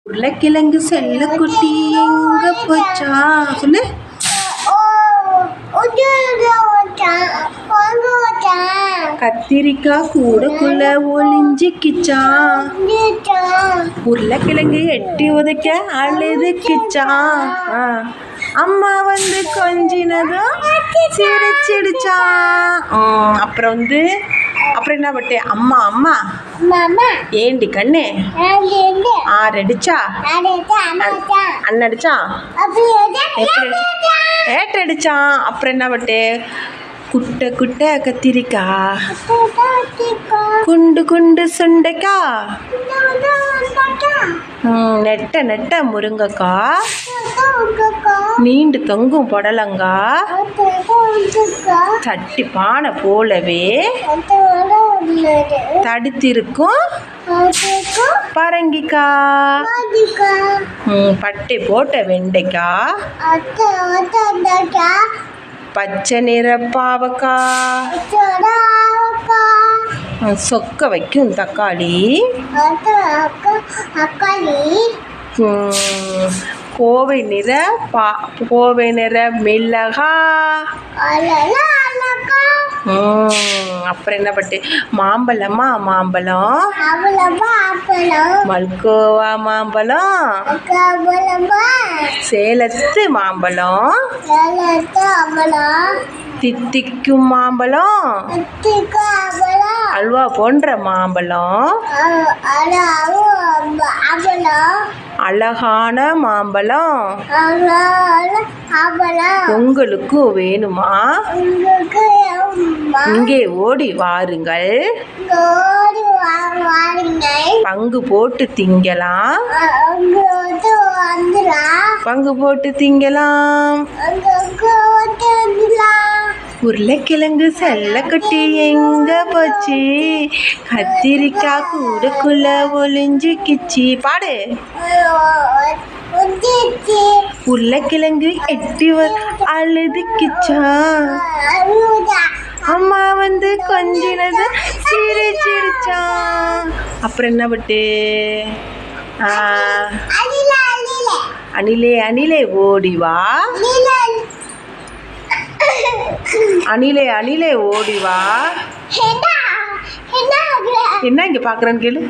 உருளைக்கிழங்கு செல்லக்குட்டி எங்க போச்சா சொல்லு. கத்திரிக்காய் கூடக்குள்ள ஒளிஞ்சிக்கிச்சா. உருளைக்கிழங்கு எட்டி உதைக்க அழுதுக்கிச்சா. அம்மா வந்து கொஞ்சினதும் சிரிச்சிடுச்சா. அப்புறம் என்ன பட்டே, அம்மா அம்மா ஏண்டி கண்ணு ஆறடிச்சா அண்ணடிச்சா ஏட்டடிச்சான். அப்புறம் என்ன பட்டே, குட்டை குட்டை கத்திரிக்காய் குண்டு குண்டு சுண்டைக்காய் நெட்ட நெட்ட முருங்கைக்காய் நீண்டு தொங்கும் புடலங்காய் சட்டி பானை போலவே தடுத்திருக்கும் பரங்கிக்காய் பட்டை போட்ட வெண்டைக்காய் பச்சை நிற பாவக்காய் சொக்க வைக்கும் தக்காளி கோவை நிற மிளகாய். அப்புறம் என்ன பட்டு, மாம்பழமா மாம்பழம் மல்கோவா மாம்பழம் சேலத்து மாம்பழம் தித்திக்கும் மாம்பழம் அல்வா போன்ற மாம்பழம் அழகான மாம்பழம் உங்களுக்கு வேணுமா? இங்கே ஓடி வாருங்கள், பங்கு போட்டு திங்கலாம். பங்கு போட்டு திங்கலாம். உருளைக்கிழங்கு செல்லக்குட்டி எங்க போச்சு, கத்திரிக்காய் கூடக்குள்ள ஒளிஞ்சிக்கிச்சு. பாடு. உருளைக்கிழங்கு எட்டி அழுதுக்கிச்சா. அம்மா வந்து கொஞ்சினது சிரிச்சிடுச்சான். அப்புறம் என்ன பட்டு, அணிலே அணிலே ஓடிவா. அணிலே அணிலே ஓடிவா. என்ன இங்க பாக்குறேன்னு கேளு.